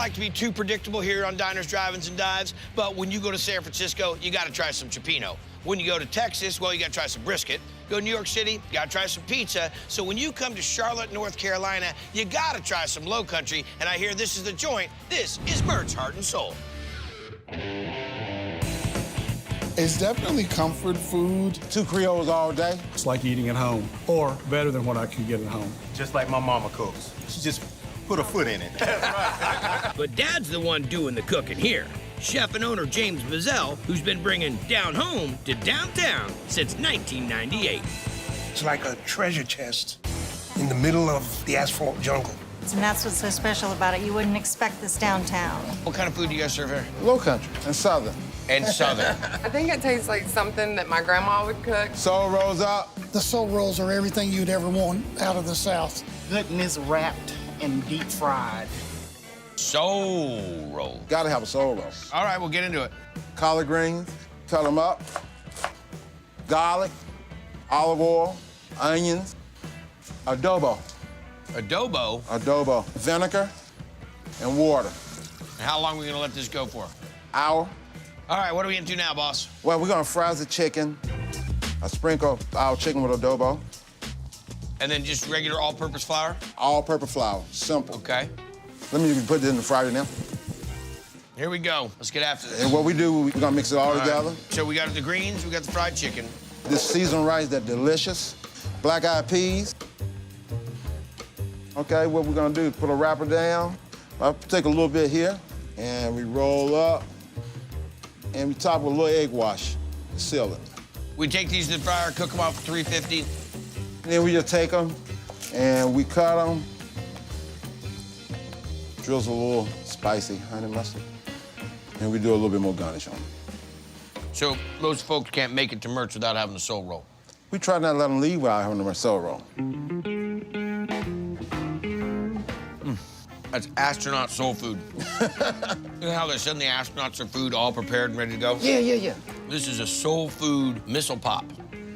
like to be too predictable here on Diners, Drive-Ins, and Dives, but when you go to San Francisco, you gotta try some cioppino. When you go to Texas, well, you gotta try some brisket. Go to New York City, you gotta try some pizza. So when you come to Charlotte, North Carolina, you gotta try some Low Country, and I hear this is the joint. This is Mert's Heart and Soul. It's definitely comfort food. 2 Creoles all day. It's like eating at home, or better than what I can get at home. Just like my mama cooks. She just put a foot in it. But Dad's the one doing the cooking here. Chef and owner James Mazzell, who's been bringing down home to downtown since 1998. It's like a treasure chest in the middle of the asphalt jungle. And that's what's so special about it. You wouldn't expect this downtown. What kind of food do you guys serve here? Low country and southern. And Southern. I think it tastes like something that my grandma would cook. Soul rolls up. The soul rolls are everything you'd ever want out of the South. Goodness wrapped and deep fried. Soul roll. Gotta have a soul roll. All right, we'll get into it. Collard greens, cut them up. Garlic, olive oil, onions, adobo. Adobo? Adobo, vinegar, and water. And how long are we gonna let this go for? Hour. All right, what are we into now, boss? Well, we're gonna fry the chicken. I sprinkle our chicken with adobo. And then just regular all-purpose flour? All-purpose flour, simple. Okay. Let me put it in the fryer now. Here we go. Let's get after this. And what we do, we're gonna mix it all together. Right. So we got the greens, we got the fried chicken. This seasoned rice, that's delicious. Black-eyed peas. Okay, what we're gonna do is put a wrapper down. I'll take a little bit here, and we roll up, and we top with a little egg wash to seal it. We take these to the fryer, cook them off at 350. And then we just take them, and we cut them. Drizzle a little spicy honey mustard, and we do a little bit more garnish on them. So most folks can't make it to Mert's without having the soul roll. We try not to let them leave without having their soul roll. That's astronaut soul food. You know how they send the astronauts their food all prepared and ready to go? Yeah. This is a soul food missile pop.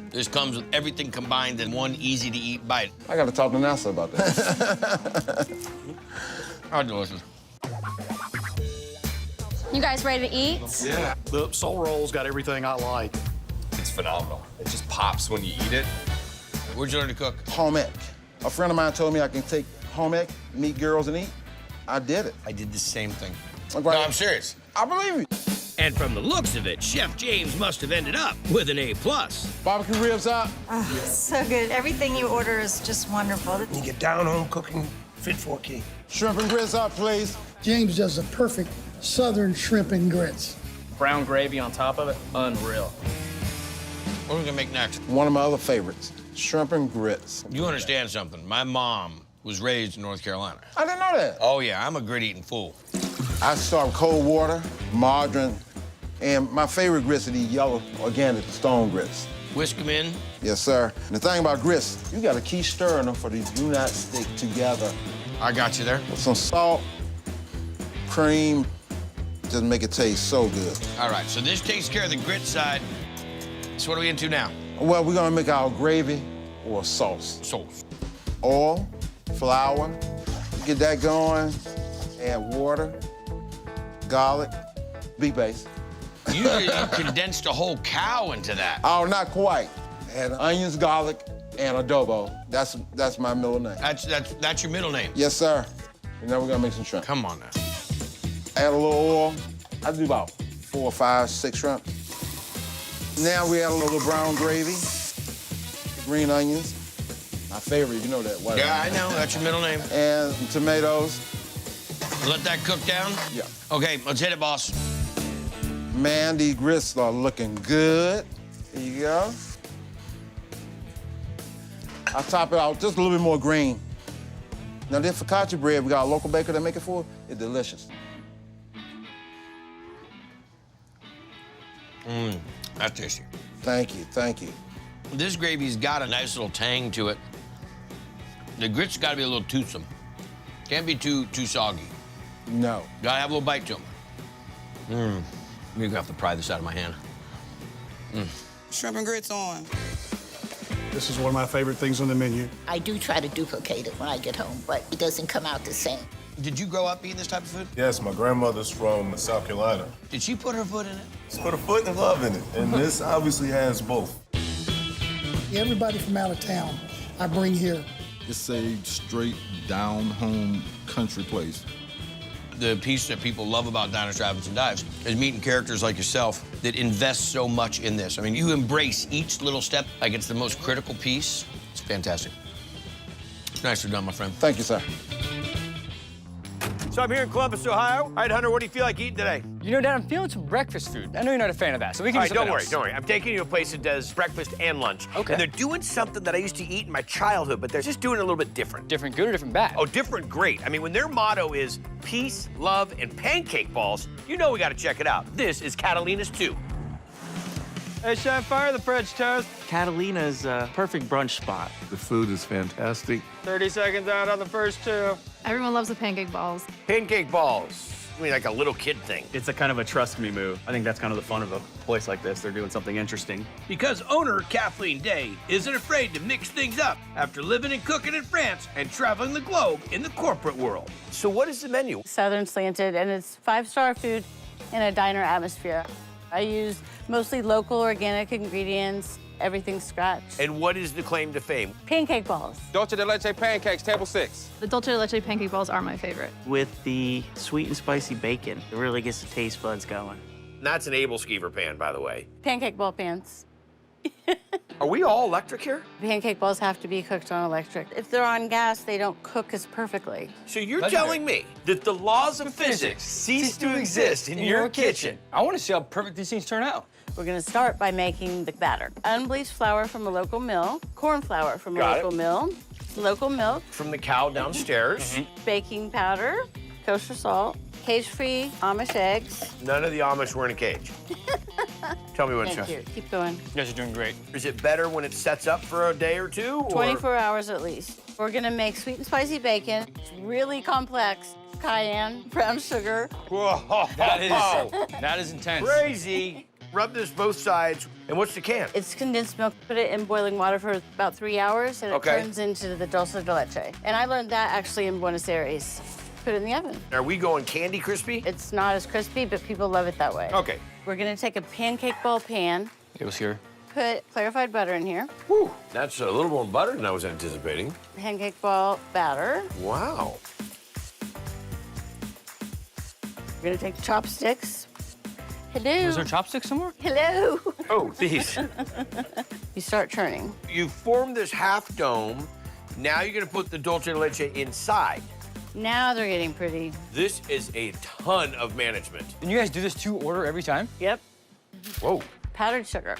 This comes with everything combined in one easy-to-eat bite. I gotta talk to NASA about that. How delicious. You guys ready to eat? Yeah. The soul roll's got everything I like. It's phenomenal. It just pops when you eat it. Where'd you learn to cook? Home ec. A friend of mine told me I can take home ec, meet girls, and eat. I did it. I did the same thing. Right. No, I'm serious. I believe you. And from the looks of it, Chef James must have ended up with an A+. Barbecue ribs up. Oh, so good. Everything you order is just wonderful. You get down home cooking fit for a king. Shrimp and grits up, please. James does the perfect Southern shrimp and grits. Brown gravy on top of it, unreal. What are we gonna make next? One of my other favorites, shrimp and grits. You understand something. My mom was raised in North Carolina. I didn't know that. Oh, yeah, I'm a grit-eating fool. I start with cold water, margarine, and my favorite grits are these yellow organic stone grits. Whisk them in. Yes, sir. And the thing about grits, you gotta keep stirring them for these do not stick together. I got you there. With some salt, cream, just make it taste so good. All right, so this takes care of the grit side. So what are we into now? Well, we're gonna make our gravy or sauce. Sauce. Oil, flour, get that going, add water, garlic, beef base. You condensed a whole cow into that. Oh, not quite. Add onions, garlic, and adobo. That's my middle name. That's your middle name? Yes, sir. And now we're gonna make some shrimp. Come on now. Add a little oil. I do about 4, 5, 6 shrimp. Now we add a little brown gravy, green onions. My favorite, you know that. White Yeah, onion. I know. That's your middle name. And some tomatoes. Let that cook down? Yeah. Okay, let's hit it, boss. Man, these grits are looking good. There you go. I'll top it out just a little bit more green. Now, this focaccia bread, we got a local baker that make it for, it's delicious. That's tasty. Thank you, thank you. This gravy's got a nice little tang to it. The grit's gotta be a little toothsome. Can't be too soggy. No. Gotta have a little bite to them. You're gonna have to pry this out of my hand. Shrimp and grits on. This is one of my favorite things on the menu. I do try to duplicate it when I get home, but it doesn't come out the same. Did you grow up eating this type of food? Yes, my grandmother's from South Carolina. Did she put her foot in it? She put a foot and love in it, and this obviously has both. Everybody from out of town, I bring here. It's a straight down home country place. The piece that people love about Diners, Drive-Ins, and Dives is meeting characters like yourself that invest so much in this. I mean, you embrace each little step like it's the most critical piece. It's fantastic. Nicely done, my friend. Thank you, sir. So I'm here in Columbus, Ohio. All right, Hunter, what do you feel like eating today? You know, Dad, I'm feeling some breakfast food. I know you're not a fan of that, so we can All do right, something don't worry, else. don't worry. I'm taking you to a place that does breakfast and lunch. Okay. And they're doing something that I used to eat in my childhood, but they're just doing it a little bit different. Different good or different bad? Oh, different great. I mean, when their motto is peace, love, and pancake balls, you know we gotta check it out. This is Catalina's 2. Hey, Chef, fire the French toast. Catalina's a perfect brunch spot. The food is fantastic. 30 seconds out on the first 2. Everyone loves the pancake balls. Pancake balls. I mean, like a little kid thing. It's a kind of a trust me move. I think that's kind of the fun of a place like this. They're doing something interesting. Because owner Kathleen Day isn't afraid to mix things up after living and cooking in France and traveling the globe in the corporate world. So what is the menu? Southern slanted, and it's 5-star food in a diner atmosphere. I use mostly local organic ingredients, everything scratch. And what is the claim to fame? Pancake balls. Dulce de Leche pancakes, table 6. The Dulce de Leche pancake balls are my favorite. With the sweet and spicy bacon, it really gets the taste buds going. That's an Able Skeever pan, by the way. Pancake ball pans. Are we all electric here? Pancake balls have to be cooked on electric. If they're on gas, they don't cook as perfectly. So you're telling me that the laws of physics cease to exist in your kitchen? I want to see how perfect these things turn out. We're gonna start by making the batter. Unbleached flour from a local mill, corn flour from a local mill, local milk, From the cow downstairs. baking powder, kosher salt, cage-free Amish eggs. None of the Amish were in a cage. Tell me what's Thank you. Keep going. You guys are doing great. Is it better when it sets up for a day or two? Or? 24 hours at least. We're gonna make sweet and spicy bacon. It's really complex. Cayenne, brown sugar. Whoa. That is intense. Crazy. Rub this both sides. And what's the can? It's condensed milk. Put it in boiling water for about 3 hours, and it turns into the dulce de leche. And I learned that actually in Buenos Aires. Put it in the oven. Are we going candy crispy? It's not as crispy, but people love it that way. Okay. We're gonna take a pancake ball pan, It was here. put clarified butter in here, Whew. That's a little more butter than I was anticipating. pancake ball batter. Wow. We're gonna take chopsticks. Hello. Was there chopsticks somewhere? Hello. Oh, these. You start churning. You form this half dome. Now you're gonna put the dulce de leche inside. Now they're getting pretty. This is a ton of management. And you guys do this to order every time? Yep. Whoa. Powdered sugar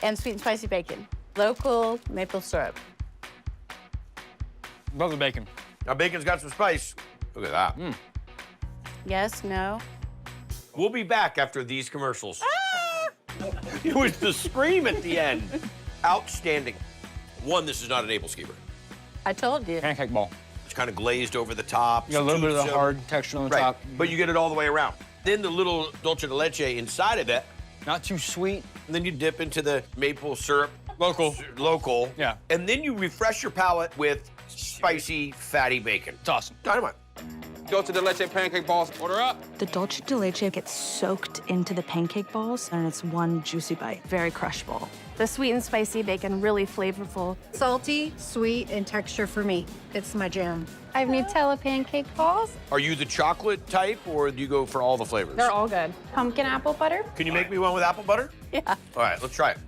and sweet and spicy bacon. Local maple syrup. Love the bacon. Now bacon's got some spice. Look at that. Yes, no. We'll be back after these commercials. It was the scream at the end. Outstanding. One, this is not an Able Skeever. I told you. Pancake ball. It's kind of glazed over the top. You got a little bit of the Toothsome. hard texture on the Right, top. but you get it all the way around. Then the little dulce de leche inside of it, Not too sweet. and then you dip into the maple syrup. Local. Local. Yeah. And then you refresh your palate with spicy, fatty bacon. It's awesome. Dynamite. Dulce de Leche pancake balls, order up. The dulce de leche gets soaked into the pancake balls, and it's one juicy bite, very crushable. The sweet and spicy bacon, really flavorful. Salty, sweet, and texture for me. It's my jam. I have Nutella pancake balls. Are you the chocolate type, or do you go for all the flavors? They're all good. Pumpkin apple butter. Can you make me one with apple butter? Yeah. All right, let's try it.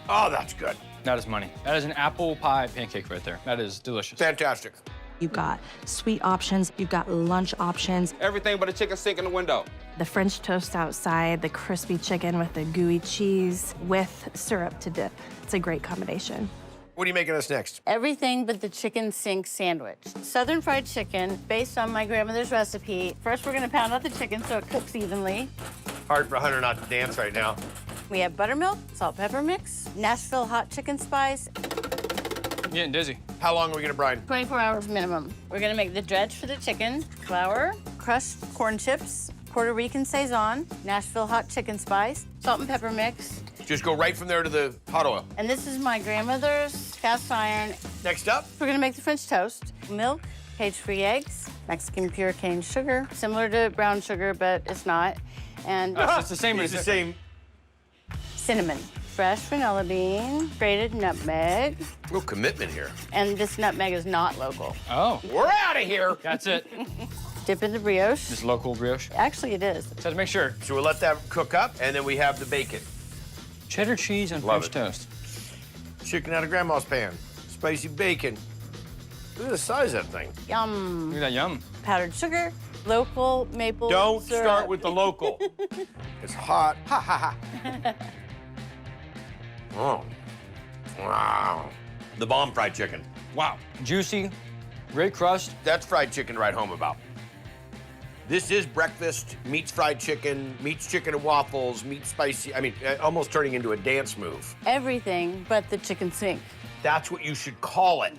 Oh, that's good. That is money. That is an apple pie pancake right there. That is delicious. Fantastic. You've got sweet options, you've got lunch options. Everything but a chicken sink in the window. The French toast outside, the crispy chicken with the gooey cheese with syrup to dip. It's a great combination. What are you making us next? Everything but the chicken sink sandwich. Southern fried chicken, based on my grandmother's recipe. First, we're gonna pound out the chicken so it cooks evenly. Hard for Hunter not to dance right now. We have buttermilk, salt, pepper mix, Nashville hot chicken spice, I'm getting dizzy. How long are we gonna brine? 24 hours minimum. We're gonna make the dredge for the chicken, flour, crushed corn chips, Puerto Rican Saison, Nashville hot chicken spice, salt and pepper mix. Just go right from there to the hot oil. And this is my grandmother's cast iron. Next up? We're gonna make the French toast. Milk, cage-free eggs, Mexican pure cane sugar, similar to brown sugar, but it's not. And it's the same. It's the same. cinnamon, fresh vanilla bean, grated nutmeg, Real commitment here. and this nutmeg is not local. Oh, We're out of here. that's it. Dip in the brioche. Just local brioche. Actually, it is. Just to make sure. So we'll let that cook up, and then we have the bacon. Cheddar cheese and Love French it. toast. Chicken out of grandma's pan. Spicy bacon. Look at the size of that thing. Yum. Look at that yum. Powdered sugar, local maple Don't syrup. start with the local. It's hot. Ha ha ha. Oh. Wow. The bomb fried chicken. Wow. Juicy, great crust. That's fried chicken to write home about. This is breakfast, meets fried chicken, meets chicken and waffles, meets spicy. I mean, almost turning into a dance move. Everything but the chicken sink. That's what you should call it.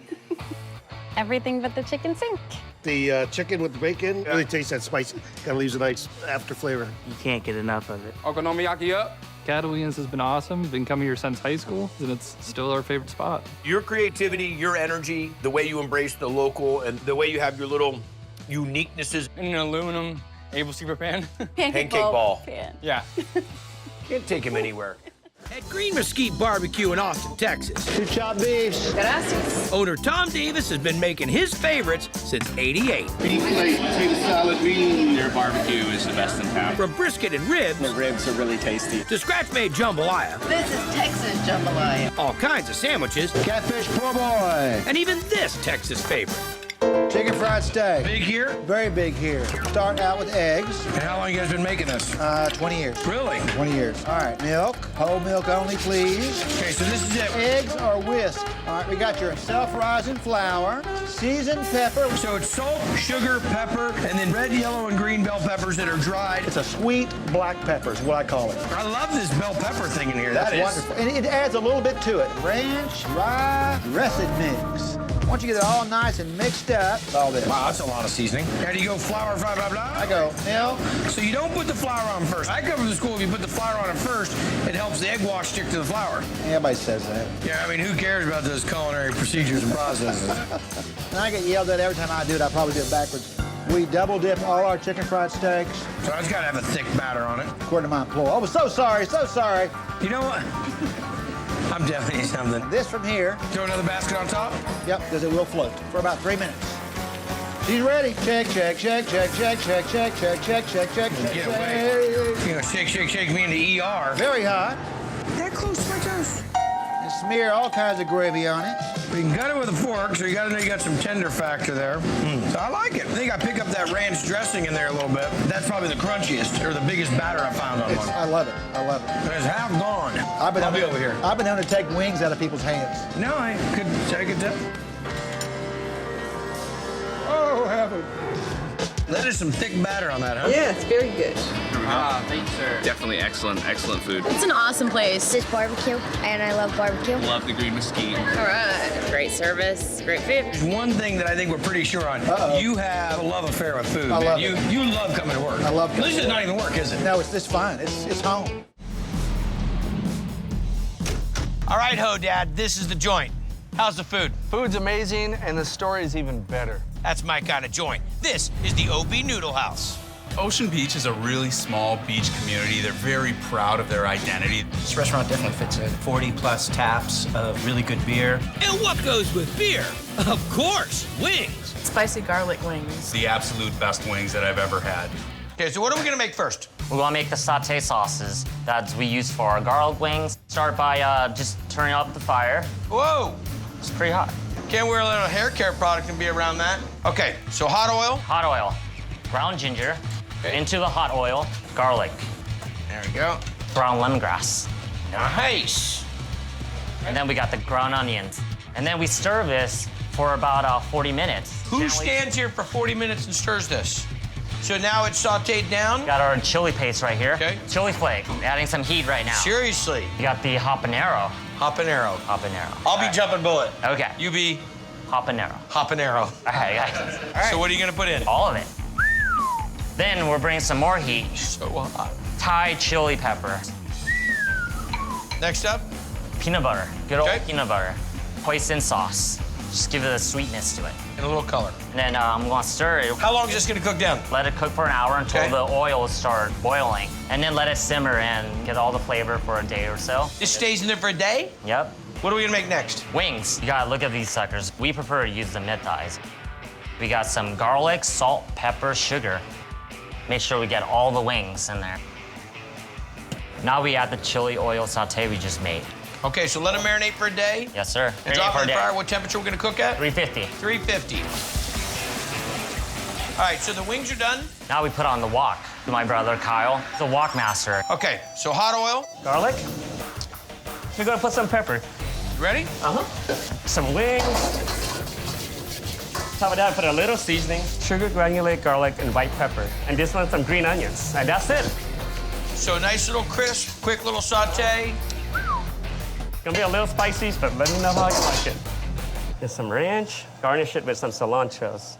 Everything but the chicken sink. The chicken with the bacon really tastes that spicy. Kind of leaves a nice after flavor. You can't get enough of it. Okonomiyaki up. Catalonians has been awesome. Been coming here since high school, and it's still our favorite spot. Your creativity, your energy, the way you embrace the local, and the way you have your little uniquenesses. In an aluminum able steamer pan. Pancake ball. Pan. Yeah. Can't take him anywhere. At Green Mesquite Barbecue in Austin, Texas, 2 chopped beefs. Gracias. owner Tom Davis has been making his favorites since '88. Beef plate, potato salad, bean. Their barbecue is the best in town. From brisket and ribs The ribs are really tasty. to scratch-made jambalaya, This is Texas jambalaya. all kinds of sandwiches, Catfish poor boy. and even this Texas favorite. Chicken fried steak. Big here? Very big here. Start out with eggs. And how long you guys been making this? 20 years. Really? 20 years. All right, milk. Whole milk only, please. Okay, so this is it. Eggs or whisk. All right, we got your self-rising flour, seasoned pepper. So it's salt, sugar, pepper, and then red, yellow, and green bell peppers that are dried. It's a sweet black pepper is what I call it. I love this bell pepper thing in here. That's That is wonderful. And it adds a little bit to it. Ranch, rye, russet mix. Once you get it all nice and mixed up, all this. Wow, that's a lot of seasoning. How do you go flour, blah, blah, blah? I go milk. So you don't put the flour on first. I come from the school, if you put the flour on it first, it helps the egg wash stick to the flour. Everybody says that. Yeah, I mean, who cares about those culinary procedures and processes? And I get yelled at every time I do it. I probably do it backwards. We double dip all our chicken fried steaks. So it's got to have a thick batter on it. According to my employer. Oh, so sorry, so sorry. You know what? I'm telling you something. This from here. Throw another basket on top? Yep, because it will float for about 3 minutes. She's ready. Check, check, check, check, check, check, check, check, check, check, check, check. Get away. You're gonna shake, shake, shake me in the ER. Very hot. That close to my toast. And smear all kinds of gravy on it. You can cut it with a fork, so you gotta know you got some tender factor there. So I like it. I think I pick up that ranch dressing in there a little bit. That's probably the crunchiest or the biggest batter I found on one. I love it. I love it. It's half gone. I'll be over here. I've been able to take wings out of people's hands. No, I could take it too. Oh, heaven. That is some thick batter on that, huh? Yeah, it's very good. Thanks, sir. Definitely excellent food. It's an awesome place. It's barbecue, and I love barbecue. Love the Green Mesquite. All right. Great service, great food. There's one thing that I think we're pretty sure on. You have a love affair with food, I man. love You love coming to work. I love At least coming it's to not work. even work, is it? No, it's fine. It's home. All right, Ho Dad, this is the joint. How's the food? Food's amazing, and the story's even better. That's my kind of joint. This is the OB Noodle House. Ocean Beach is a really small beach community. They're very proud of their identity. This restaurant definitely fits in. 40+ taps of really good beer. And what goes with beer? Of course, wings. Spicy garlic wings. It's the absolute best wings that I've ever had. Okay, so what are we gonna make first? We want to make the sauté sauces that we use for our garlic wings. Start by just turning up the fire. Whoa! It's pretty hot. Can't wear a little hair care product and be around that. Okay, so hot oil. Hot oil. Ground ginger. Into the hot oil. Garlic. There we go. Brown lemongrass. Nice. And then we got the ground onions. And then we stir this for about 40 minutes. Who stands here for 40 minutes and stirs this? So now it's sauteed down? Got our chili paste right here. Okay. Chili flake. Adding some heat right now. Seriously? You got the habanero. Habanero. Habanero. I'll be jumping bullet. Okay. You be? Habanero. Habanero. All right, guys. All right. So what are you gonna put in? All of it. Then we're bringing some more heat. So hot. Thai chili pepper. Next up? Peanut butter. Good old Okay. peanut butter. Hoisin sauce. Just give it a sweetness to it. And a little color. And then I'm gonna stir it. How long is this gonna cook down? Let it cook for an hour until the oil start boiling. And then let it simmer and get all the flavor for a day or so. This stays in there for a day? Yep. What are we gonna make next? Wings. You gotta look at these suckers. We prefer to use the mid-thighs. We got some garlic, salt, pepper, sugar. Make sure we get all the wings in there. Now we add the chili oil saute we just made. Okay, so let them marinate for a day? Yes, sir. And drop it in the fryer. What temperature we're gonna cook at? 350. 350. All right, so the wings are done. Now we put on the wok. My brother, Kyle, the wok master. Okay, so hot oil. Garlic. We're gonna put some pepper. You ready? Uh-huh. Some wings. Top of that, put a little seasoning, sugar, granulated garlic, and white pepper. And this one, some green onions. And that's it. So nice little crisp, quick little saute. Gonna be a little spicy, but let me know how you like it. There's some ranch, garnish it with some cilantros.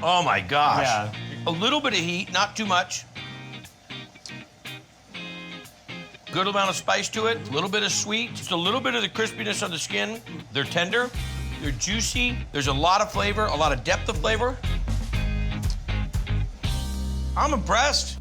Oh my gosh. Yeah. A little bit of heat, not too much. Good amount of spice to it, a little bit of sweet, just a little bit of the crispiness on the skin. They're tender, they're juicy, there's a lot of flavor, a lot of depth of flavor. I'm impressed.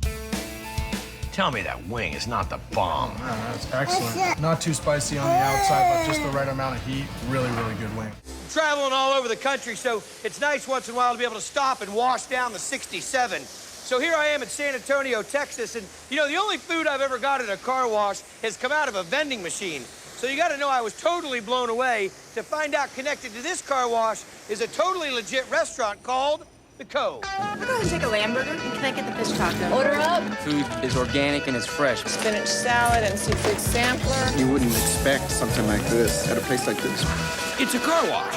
Tell me that wing is not the bomb. That's excellent. Not too spicy on the outside, but just the right amount of heat. Really, really good wing. Traveling all over the country, so it's nice once in a while to be able to stop and wash down the 67. So here I am in San Antonio, Texas, and you know, the only food I've ever got at a car wash has come out of a vending machine. So you gotta know I was totally blown away to find out connected to this car wash is a totally legit restaurant called The Cove. I'll go ahead and take a lamb burger. Can I get the fish taco? Order up. Food is organic and it's fresh. Spinach salad and seafood sampler. You wouldn't expect something like this at a place like this. It's a car wash.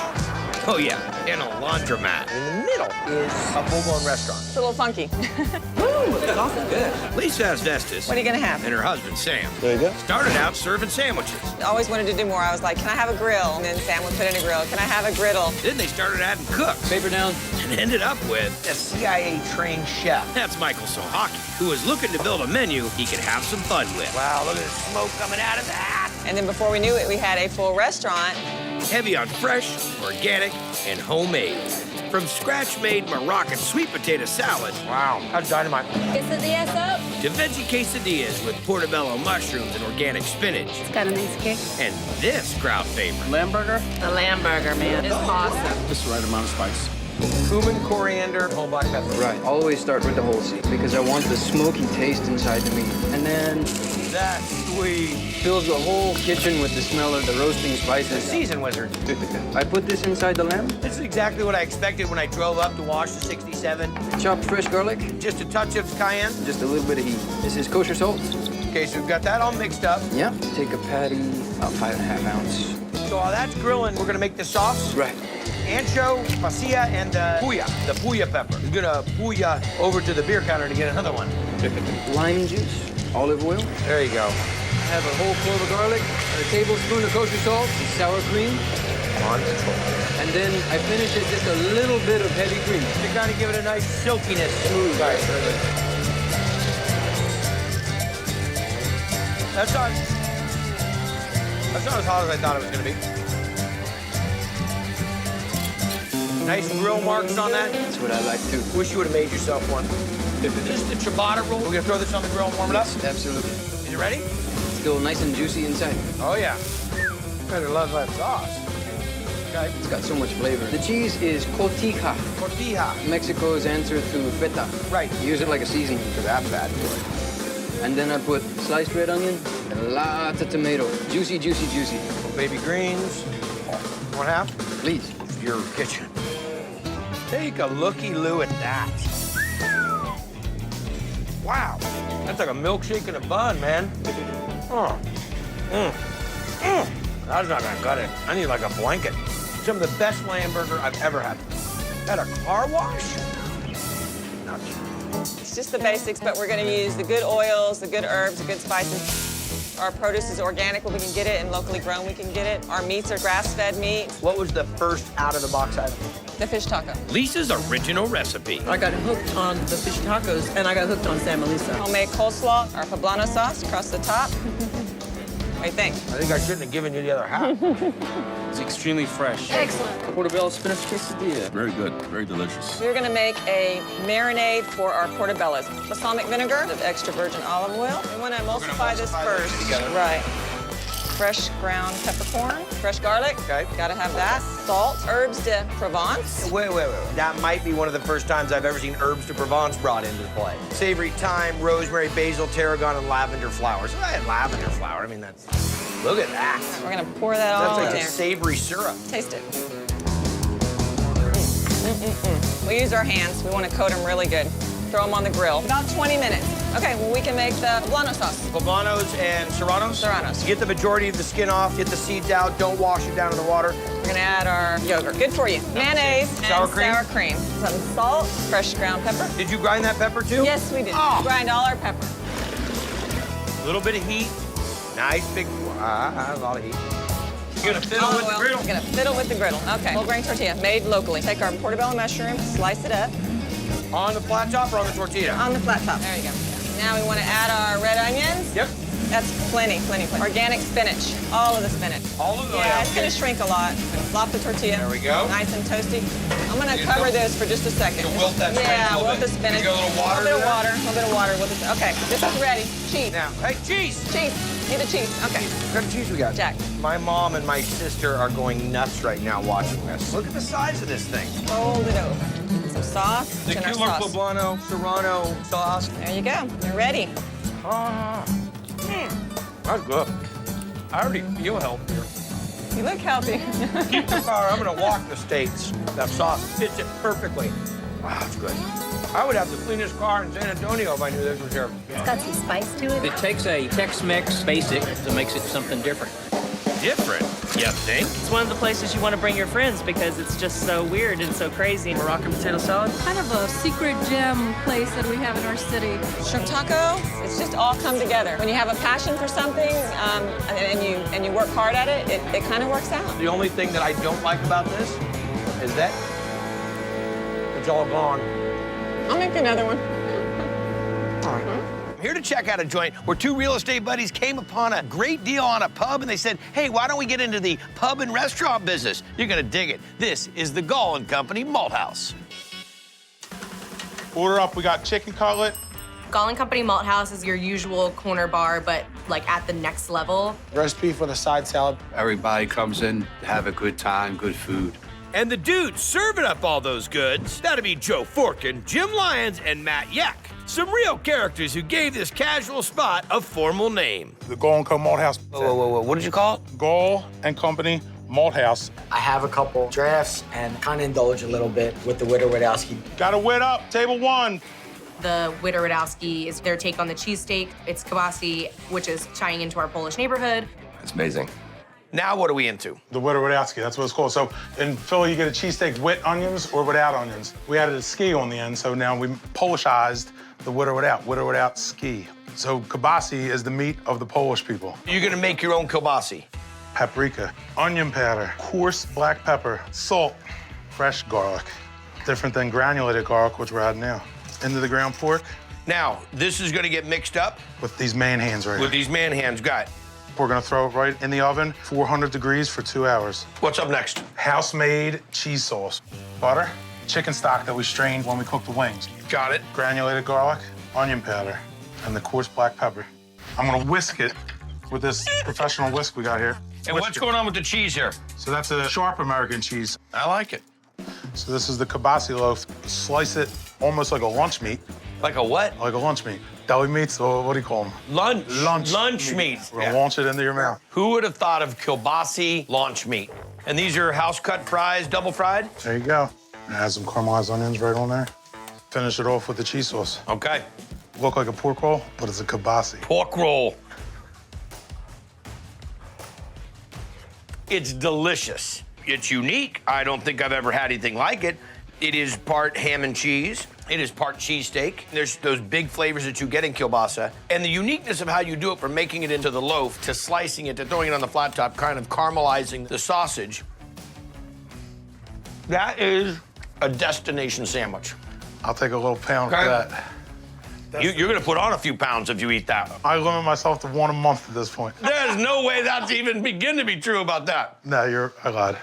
Oh yeah, and a laundromat. In the middle is a full-blown restaurant. It's a little funky. It's awful good. Lisa Asbestos. What are you gonna have? And her husband, Sam. There you go. Started out serving sandwiches. I always wanted to do more. I was like, can I have a grill? And then Sam would put in a grill. Can I have a griddle? Then they started adding cooks. Paper down. And ended up with a CIA-trained chef. That's Michael Sohaki, who was looking to build a menu he could have some fun with. Wow, look at the smoke coming out of that. And then before we knew it, we had a full restaurant. Heavy on fresh, organic, and homemade. From scratch-made Moroccan sweet potato salad. Wow, that's dynamite. Quesadillas up. To veggie quesadillas with portobello mushrooms and organic spinach. It's got a nice kick. And this crowd favorite. Lamb burger? The lamb burger, man, is awesome. Just the right amount of spice. Cumin, coriander, whole black pepper. Right. Always start with the whole seed because I want the smoky taste inside the meat. And then That's sweet. fills the whole kitchen with the smell of the roasting spices. Season wizard. I put this inside the lamb. This is exactly what I expected when I drove up to wash the 67. Chopped fresh garlic. Just a touch of cayenne. Just a little bit of heat. This is kosher salt. Okay, so we've got that all mixed up. Yeah. Take a patty, about 5.5 ounces. So while that's grilling, we're gonna make the sauce. Right. Ancho, pasilla, and puya, the puya pepper. We're gonna puya over to the beer counter to get another one. Lime juice, olive oil. There you go. I have a whole clove of garlic, a tablespoon of kosher salt, and sour cream. On control. And then I finish it just a little bit of heavy cream. To kind of give it a nice silkiness. Smooth. Right. That's not as hot as I thought it was gonna be. Nice grill marks on that. That's what I like too. Wish you would have made yourself one. This is the ciabatta roll. We're gonna throw this on the grill and warm it up? Absolutely. Is it ready? Still nice and juicy inside. Oh, yeah. Better love that sauce. Okay. It's got so much flavor. The cheese is cotija. Cotija. Mexico's answer to feta. Right. Use it like a seasoning for that bad boy. And then I put sliced red onion and lots of tomato. Juicy, juicy, juicy. Little baby greens. You want half? Please. Your kitchen. Take a looky-loo at that. Wow. That's like a milkshake in a bun, man. Oh. That's not gonna cut it. I need like a blanket. Some of the best lamb burger I've ever had. At a car wash? Nuts. It's just the basics, but we're gonna use the good oils, the good herbs, the good spices. Our produce is organic when we can get it, and locally grown we can get it. Our meats are grass-fed meat. What was the first out-of-the-box item? The fish taco. Lisa's original recipe. I got hooked on the fish tacos, and I got hooked on San Melissa. Homemade coleslaw, our poblano sauce across the top. What do you think? I think I shouldn't have given you the other half. It's extremely fresh. Excellent. Portobello spinach quesadilla. Very good, very delicious. We're gonna make a marinade for our portobellos. Balsamic vinegar, with extra virgin olive oil. We wanna emulsify this first. Right. Fresh ground peppercorn, fresh garlic. Okay. Gotta have that. Salt, herbs de Provence. Wait. That might be one of the first times I've ever seen herbs de Provence brought into play. Savory thyme, rosemary, basil, tarragon, and lavender flowers. I had lavender flower. I mean, that's... Look at that. We're gonna pour that all in That's like there. a savory syrup. Taste it. We use our hands. We want to coat them really good. Throw them on the grill. About 20 minutes. Okay, well, we can make the poblano sauce. Poblanos and serranos? Serranos. Get the majority of the skin off, get the seeds out, don't wash it down in the water. We're gonna add our yogurt. Good for you. Mayonnaise Sour and cream? sour cream. Some salt, fresh ground pepper. Did you grind that pepper too? Yes, we did. Oh. Grind all our pepper. A little bit of heat. Nice big, a lot of heat. You're gonna fiddle with the griddle? We're gonna fiddle with the griddle. Okay, full grain tortilla, made locally. Take our portobello mushroom, slice it up. On the flat top or on the tortilla? On the flat top. There you go. Now we want to add our red onions. Yep. That's plenty. Organic spinach, all of the spinach. All of the Yeah, it's gonna shrink a lot. Flop the tortilla. There we go. Nice and toasty. I'm gonna cover this for just a second. To wilt that spinach Yeah, a little wilt the bit. spinach. You got a little water A little bit of there? water. A little bit of water. Wilt the, okay, this is ready. Cheese. Now, hey, cheese. Cheese. Need the cheese. Okay. What kind of cheese we got? Jack. My mom and my sister are going nuts right now watching this. Look at the size of this thing. Fold it over. Some sauce. The and our killer sauce. poblano serrano sauce. There you go. You're ready. That's good. I already feel healthier. You look healthy. Keep the fire. I'm gonna walk the States. That sauce fits it perfectly. Wow, that's good. I would have the cleanest car in San Antonio if I knew this was here. It's got some spice to it. It takes a Tex-Mex basic that makes it something different. Different, you think? It's one of the places you want to bring your friends because it's just so weird and so crazy. Moroccan potato salad. Kind of a secret gem place that we have in our city. Shrimp taco, it's just all come together. When you have a passion for something and you work hard at it, it kind of works out. The only thing that I don't like about this is that it's all gone. I'll make another one. I'm here to check out a joint where two real estate buddies came upon a great deal on a pub and they said, hey, why don't we get into the pub and restaurant business? You're gonna dig it. This is the Gall & Company Malt House. Order up, we got chicken cutlet. Gall & Company Malt House is your usual corner bar, but like at the next level. Recipe for the side salad. Everybody comes in to have a good time, good food. And the dudes serving up all those goods, that'd be Joe Forkin, Jim Lyons, and Matt Yak. Some real characters who gave this casual spot a formal name. The Gall & Company Malt House. Whoa. What did you call it? Gall & Company Malt House. I have a couple drafts and kind of indulge a little bit with the Witowski. Got a wit up, table one. The Witowski is their take on the cheesesteak. It's kielbasa, which is tying into our Polish neighborhood. It's amazing. Now what are we into? The Witowski, that's what it's called. So in Philly, you get a cheesesteak with onions or without onions. We added a ski on the end, so now we Polishized the with or without ski. So kielbasa is the meat of the Polish people. You're gonna make your own kielbasa. Paprika, onion powder, coarse black pepper, salt, fresh garlic. Different than granulated garlic, which we're adding now. Into the ground pork. Now, this is gonna get mixed up? With these man hands right here. With these man hands, got it. We're gonna throw it right in the oven, 400 degrees for 2 hours. What's up next? House-made cheese sauce. Butter, chicken stock that we strained when we cooked the wings. Got it. Granulated garlic, onion powder, and the coarse black pepper. I'm gonna whisk it with this professional whisk we got here. And what's going on with the cheese here? So that's a sharp American cheese. I like it. So this is the kielbasa loaf. Slice it almost like a lunch meat. Like a what? Like a lunch meat. Deli meats, or what do you call them? Lunch meat. We're gonna launch it into your mouth. Who would have thought of kielbasa launch meat? And these are house-cut fries, double fried? There you go. Add some caramelized onions right on there. Finish it off with the cheese sauce. Okay. Look like a pork roll, but it's a kielbasa. Pork roll. It's delicious. It's unique. I don't think I've ever had anything like it. It is part ham and cheese. It is part cheesesteak. There's those big flavors that you get in kielbasa. And the uniqueness of how you do it from making it into the loaf to slicing it to throwing it on the flat top, kind of caramelizing the sausage. That is a destination sandwich. I'll take a little pound Okay. for that. You're gonna put on a few pounds if you eat that. I limit myself to 1 a month at this point. There's no way that's even begin to be true about that. No, I lied.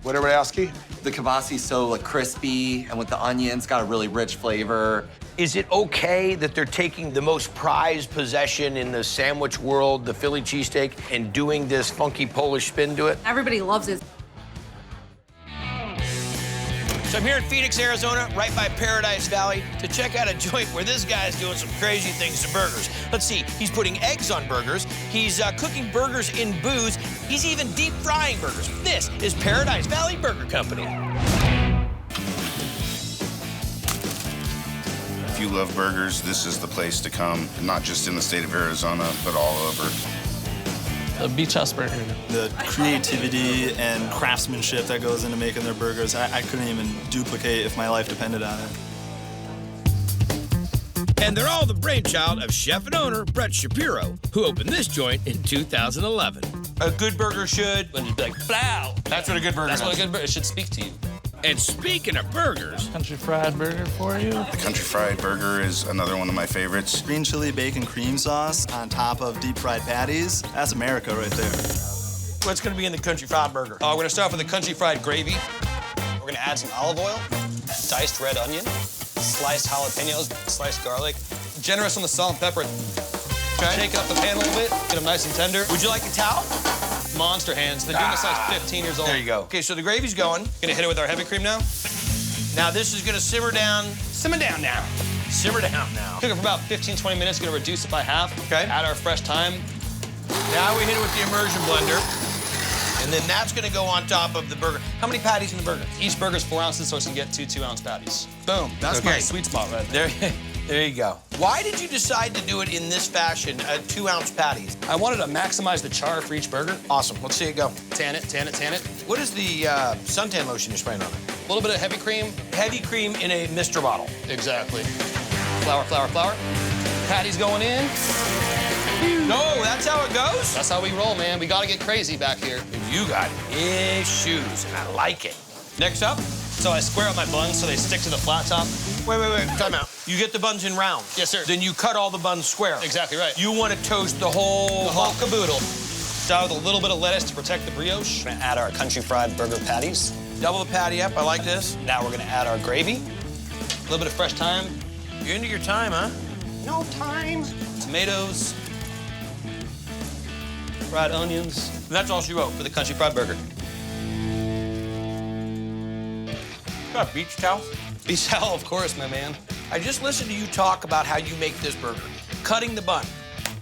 Witowski? The kielbasa so like crispy and with the onions, got a really rich flavor. Is it okay that they're taking the most prized possession in the sandwich world, the Philly cheesesteak, and doing this funky Polish spin to it? Everybody loves it. So I'm here in Phoenix, Arizona, right by Paradise Valley, to check out a joint where this guy's doing some crazy things to burgers. Let's see, he's putting eggs on burgers, he's cooking burgers in booze, he's even deep frying burgers. This is Paradise Valley Burger Company. If you love burgers, this is the place to come, not just in the state of Arizona, but all over. A beach house burger. The creativity and craftsmanship that goes into making their burgers, I couldn't even duplicate if my life depended on it. And they're all the brainchild of chef and owner Brett Shapiro, who opened this joint in 2011. A good burger should... And you'd be like, plow! That's what a good burger That's does. what a good burger should speak to you. And speaking of burgers... Country fried burger for you. The country fried burger is another one of my favorites. Green chili bacon cream sauce on top of deep fried patties, that's America right there. What's gonna be in the country fried burger? We're gonna start with the country fried gravy. We're gonna add some olive oil, diced red onion, sliced jalapenos, sliced garlic. Generous on the salt and pepper. Okay. Shake up the pan a little bit, get them nice and tender. Would you like a towel? Monster hands. They're doing this like 15 years old. There you go. Okay, so the gravy's going. Gonna hit it with our heavy cream now. Now this is gonna simmer down. Simmer down now. Simmer down now. Cook it for about 15, 20 minutes. Gonna reduce it by half. Okay. Add our fresh thyme. Now we hit it with the immersion blender. And then that's gonna go on top of the burger. How many patties in the burger? Each burger's 4 ounces, so it's gonna get 2 2-ounce patties. Boom. That's my sweet spot right there. There you go. Why did you decide to do it in this fashion, 2-ounce patties? I wanted to maximize the char for each burger. Awesome. Let's see it go. Tan it, tan it, tan it. What is the suntan lotion you're spraying on it? A little bit of heavy cream. Heavy cream in a mister bottle. Exactly. Flour, flour, flour. Patties going in. No, that's how it goes? That's how we roll, man. We gotta get crazy back here. You got issues, and I like it. Next up? So I square up my buns so they stick to the flat top. Wait, time out. You get the buns in rounds. Yes, sir. Then you cut all the buns square. Exactly right. You want to toast the whole caboodle. Start with a little bit of lettuce to protect the brioche. We're gonna add our country fried burger patties. Double the patty up, I like this. Now we're gonna add our gravy. A little bit of fresh thyme. You're into your time, huh? No time. Tomatoes. Fried onions. And that's all she wrote. For the country fried burger. Got a beach towel? Beach towel, of course, my man. I just listened to you talk about how you make this burger. Cutting the bun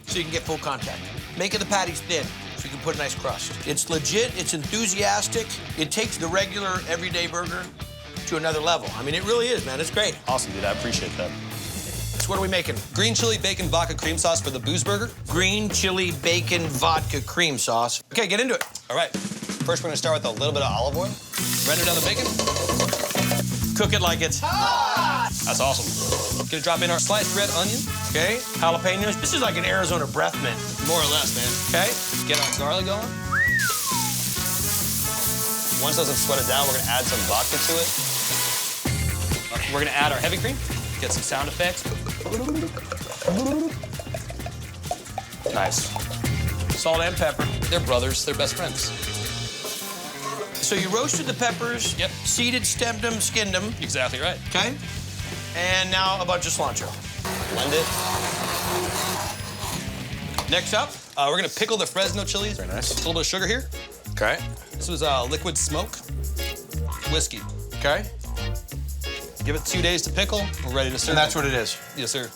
so you can get full contact. Making the patties thin so you can put a nice crust. It's legit, it's enthusiastic. It takes the regular, everyday burger to another level. I mean, it really is, man. It's great. Awesome, dude. I appreciate that. So what are we making? Green chili bacon vodka cream sauce for the booze burger. Green chili bacon vodka cream sauce. Okay, get into it. All right. First, we're gonna start with a little bit of olive oil. Render down the bacon. Cook it like it's hot. That's awesome. Gonna drop in our sliced red onion. Okay, jalapenos. This is like an Arizona breath mint. More or less, man. Okay. Get our garlic going. Once those have sweated down, we're gonna add some vodka to it. We're gonna add our heavy cream. Get some sound effects. Nice. Salt and pepper. They're brothers, they're best friends. So you roasted the peppers, Yep. seeded, stemmed them, skinned them. Exactly right. Okay. And now a bunch of cilantro. Blend it. Next up, we're gonna pickle the Fresno chilies. Very nice. A little bit of sugar here. Okay. This was liquid smoke, whiskey. Okay. Give it 2 days to pickle. We're ready to serve. And that's what it is. Yes, sir.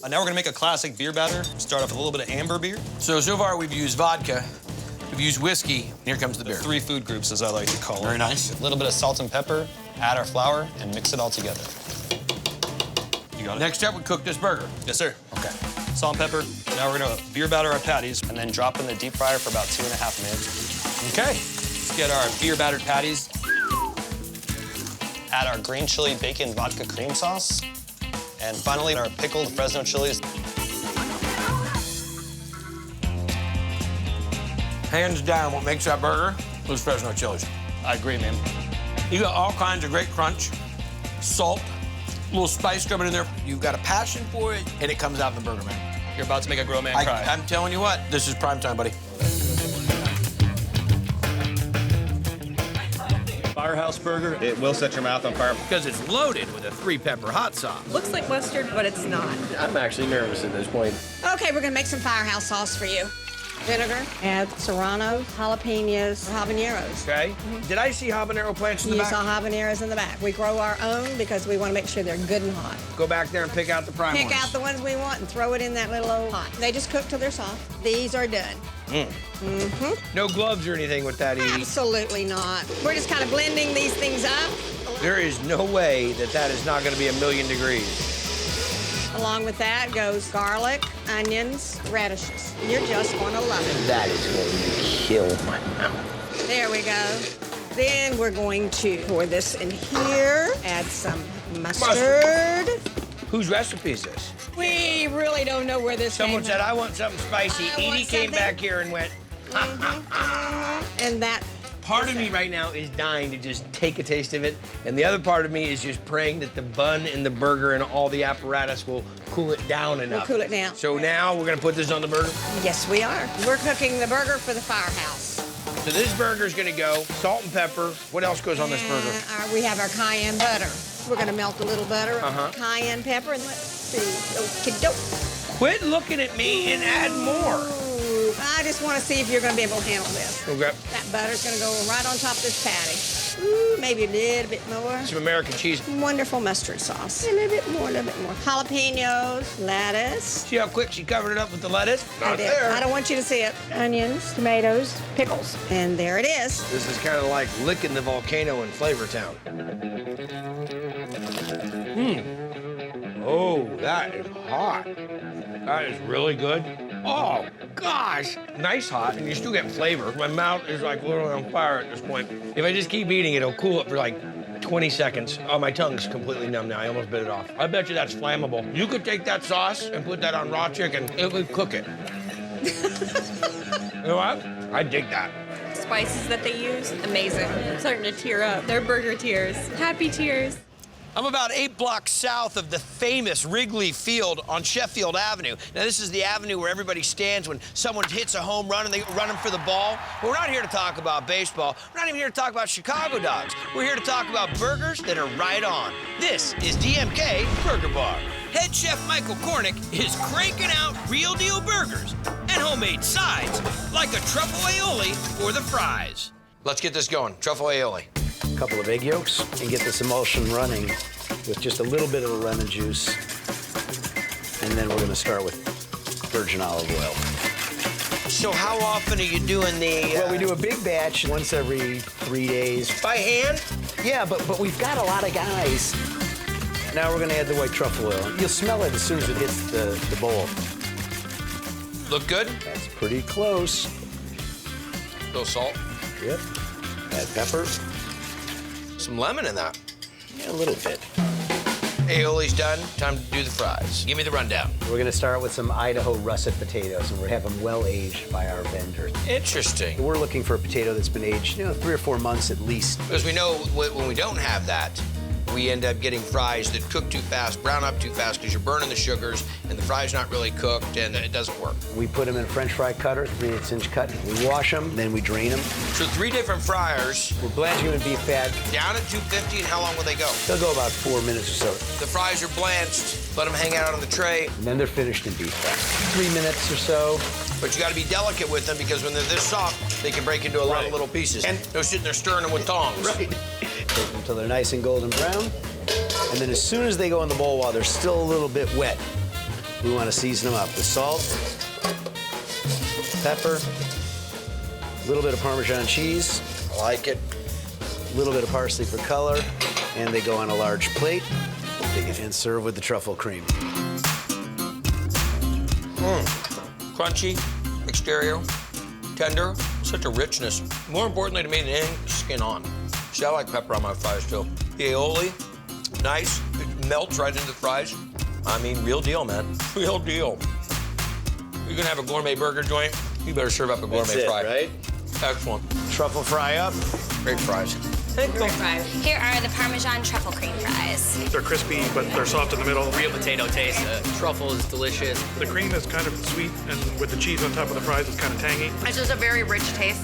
Now we're gonna make a classic beer batter. Start off with a little bit of amber beer. So far we've used vodka, we've used whiskey, and here comes the beer. 3 food groups, as I like to call it. Very nice. A little bit of salt and pepper, add our flour, and mix it all together. You got it? Next up, we cook this burger. Yes, sir. Okay. Salt and pepper. Now we're gonna beer batter our patties and then drop in the deep fryer for about 2.5 minutes. Okay. Let's get our beer battered patties. Add our green chili bacon vodka cream sauce. And finally, our pickled Fresno chilies. Hands down, what makes that burger was Fresno chilies. I agree, man. You got all kinds of great crunch, salt, little spice coming in there. You've got a passion for it, and it comes out in the burger, man. You're about to make a grown man cry. I'm telling you what, this is prime time, buddy. Firehouse burger, it will set your mouth on fire. Because it's loaded with a 3-pepper hot sauce. Looks like mustard, but it's not. I'm actually nervous at this point. Okay, we're gonna make some Firehouse sauce for you. Vinegar, add serrano, jalapenos, habaneros. Okay. Did I see habanero plants in the You back? saw habaneros in the back. We grow our own because we want to make sure they're good and hot. Go back there and pick out the prime Pick ones. out the ones we want and throw it in that little old pot. They just cook till they're soft. These are done. No gloves or anything with that, Edie. Absolutely not. We're just kind of blending these things up. There is no way that that is not going to be 1,000,000 degrees. Along with that goes garlic, onions, radishes. You're just going to love it. That is going to kill my mouth. There we go. Then we're going to pour this in here, add some mustard. Whose recipe is this? We really don't know where this Someone came said, from. I want something spicy. I want Edie came something- back here and went, And that part of me right now is dying to just take a taste of it. And the other part of me is just praying that the bun and the burger and all the apparatus will cool it down enough. cool it down. So now we're gonna put this on the burger. Yes, we are. We're cooking the burger for the Firehouse. So this burger's gonna go salt and pepper. What else goes on this burger? We have our cayenne butter. We're gonna melt a little butter, Uh-huh. cayenne pepper, and let's see. Okey-doke. Quit looking at me and add more. Ooh, I just want to see if you're gonna be able to handle this. Okay. That butter's gonna go right on top of this patty. Ooh, maybe a little bit more. Some American cheese. Wonderful mustard sauce. A little bit more, a little bit more. Jalapenos, lettuce. See how quick she covered it up with the lettuce? I did. I don't want you to see it. Onions, tomatoes, pickles. And there it is. This is kind of like licking the volcano in Flavortown. Oh, that is hot. That is really good. Oh, gosh. Nice hot, and you still get flavor. My mouth is like literally on fire at this point. If I just keep eating it, it'll cool it for like 20 seconds. Oh, my tongue's completely numb now. I almost bit it off. I bet you that's flammable. You could take that sauce and put that on raw chicken. It would cook it. You know what? I dig that. Spices that they use, amazing. I'm starting to tear up. They're burger tears. Happy tears. I'm about 8 blocks south of the famous Wrigley Field on Sheffield Avenue. Now, this is the avenue where everybody stands when someone hits a home run and they run them for the ball. But we're not here to talk about baseball. We're not even here to talk about Chicago dogs. We're here to talk about burgers that are right on. This is DMK Burger Bar. Head chef Michael Cornick is cranking out real deal burgers and homemade sides like a truffle aioli for the fries. Let's get this going. Truffle aioli. A couple of egg yolks and get this emulsion running with just a little bit of the lemon juice. And then we're gonna start with virgin olive oil. So how often are you doing the... Well, we do a big batch once every 3 days. By hand? Yeah, but we've got a lot of guys. Now we're gonna add the white truffle oil. You'll smell it as soon as it hits the bowl. Look good? That's pretty close. A little salt. Yep. Add pepper. Some lemon in that. Yeah, a little bit. Aioli's done. Time to do the fries. Give me the rundown. We're gonna start with some Idaho russet potatoes, and we're have them well aged by our vendor. Interesting. We're looking for a potato that's been aged, 3 or 4 months at least. Because we know when we don't have that, we end up getting fries that cook too fast, brown up too fast because you're burning the sugars and the fry's not really cooked and it doesn't work. We put them in a French fry cutter, 3/8" cut. We wash them, then we drain them. So 3 different fryers. We're blanched in beef fat. Down at 250, and how long will they go? They'll go about 4 minutes or so. The fries are blanched. Let them hang out on the tray. And then they're finished in beef fat. 3 minutes or so. But you got to be delicate with them because when they're this soft, they can break into a lot of little pieces. And no sitting there stirring them with tongs. Right. Take them until they're nice and golden brown. And then as soon as they go in the bowl while they're still a little bit wet, we want to season them up with salt, pepper, a little bit of Parmesan cheese. I like it. A little bit of parsley for color. And they go on a large plate. And serve with the truffle cream. Crunchy, exterior, tender, such a richness. More importantly to me than anything, skin on. See, I like pepper on my fries too. The aioli, nice, it melts right into the fries. I mean, real deal, man, real deal. You're gonna have a gourmet burger joint, you better serve up a gourmet fry. Right? Excellent. Truffle fry up. Great fries. fries. Here are the Parmesan truffle cream fries. They're crispy, but they're soft in the middle. Real potato taste. Truffle is delicious. The cream is kind of sweet, and with the cheese on top of the fries, it's kind of tangy. It's just a very rich taste.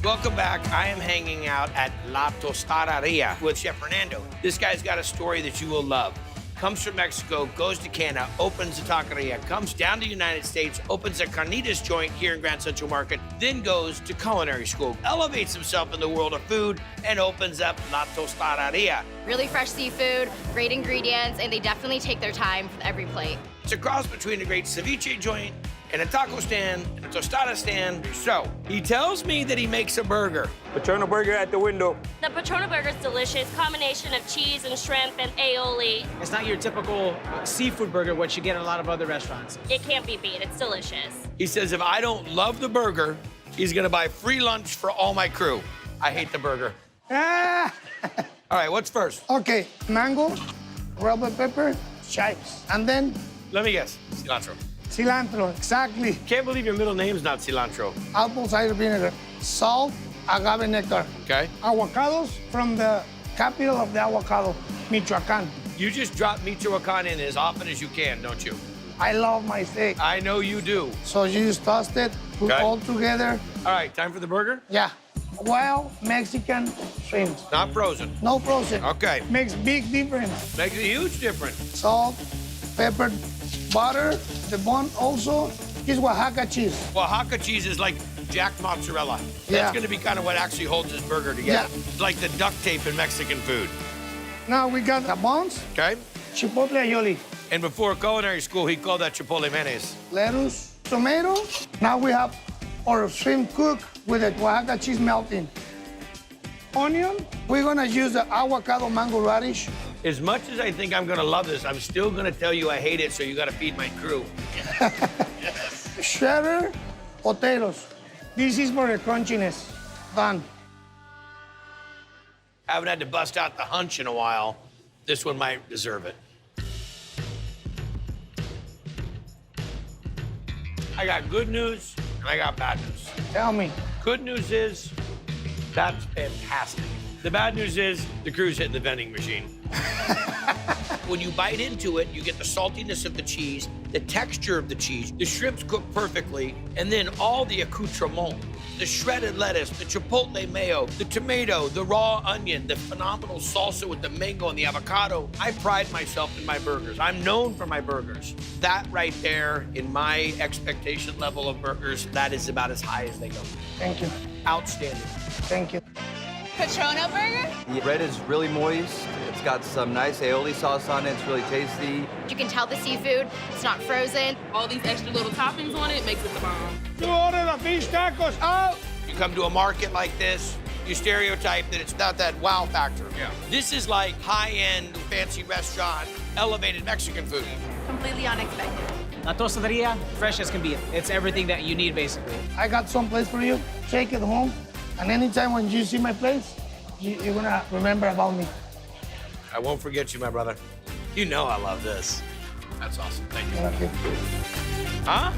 Welcome back. I am hanging out at La Tostaderia with Chef Fernando. This guy's got a story that you will love. Comes from Mexico, goes to Canada, opens a taqueria, comes down to the United States, opens a carnitas joint here in Grand Central Market, then goes to culinary school, elevates himself in the world of food, and opens up La Tostaderia. Really fresh seafood, great ingredients, and they definitely take their time for every plate. It's a cross between a great ceviche joint and a taco stand and a tostada stand. So, he tells me that he makes a burger. Patrona Burger at the window. The Patrona Burger is delicious, combination of cheese and shrimp and aioli. It's not your typical seafood burger, what you get in a lot of other restaurants. It can't be beat, it's delicious. He says if I don't love the burger, he's gonna buy free lunch for all my crew. I hate the burger. All right, what's first? Okay, mango, red bell pepper, chives, and then... Let me guess, cilantro. Cilantro, exactly. Can't believe your middle name's not cilantro. Apple cider vinegar, salt, agave nectar. Okay. Avocados from the capital of the avocado, Michoacan. You just drop Michoacan in as often as you can, don't you? I love my steak. I know you do. So you just toss it, put Okay. all together. All right, time for the burger? Yeah. Wild Mexican shrimp. Not frozen. No frozen. Okay. Makes big difference. Makes a huge difference. Salt, pepper, butter. The bun also is Oaxaca cheese. Oaxaca cheese is like Jack mozzarella. That's Yeah. gonna be kind of what actually holds this burger together. Yeah. It's like the duct tape in Mexican food. Now we got the buns. Okay. Chipotle aioli. And before culinary school, he called that chipotle mayonnaise. Lettuce, tomato. Now we have our shrimp cooked with the Oaxaca cheese melting. Onion. We're gonna use the avocado mango radish. As much as I think I'm gonna love this, I'm still gonna tell you I hate it, so you gotta feed my crew. Cheddar, potatoes. This is for the crunchiness. Done. Haven't had to bust out the hunch in a while. This one might deserve it. I got good news and I got bad news. Tell me. Good news is that's fantastic. The bad news is the crew's hitting the vending machine. When you bite into it, you get the saltiness of the cheese, the texture of the cheese, the shrimp's cooked perfectly, and then all the accoutrement, the shredded lettuce, the chipotle mayo, the tomato, the raw onion, the phenomenal salsa with the mango and the avocado. I pride myself in my burgers. I'm known for my burgers. That right there, in my expectation level of burgers, that is about as high as they go. Thank you. Outstanding. Thank you. Patrona Burger? The bread is really moist. It's got some nice aioli sauce on it. It's really tasty. You can tell the seafood, it's not frozen. All these extra little toppings on it makes it the bomb. 2 order the fish tacos out. You come to a market like this, you stereotype that it's not that wow factor. Yeah. This is like high-end, fancy restaurant, elevated Mexican food. Completely unexpected. La Tostaderia, fresh as can be. It's everything that you need, basically. I got some place for you. Take it home. And anytime when you see my place, you're gonna remember about me. I won't forget you, my brother. You know I love this. That's awesome. Thank you. Okay. Huh?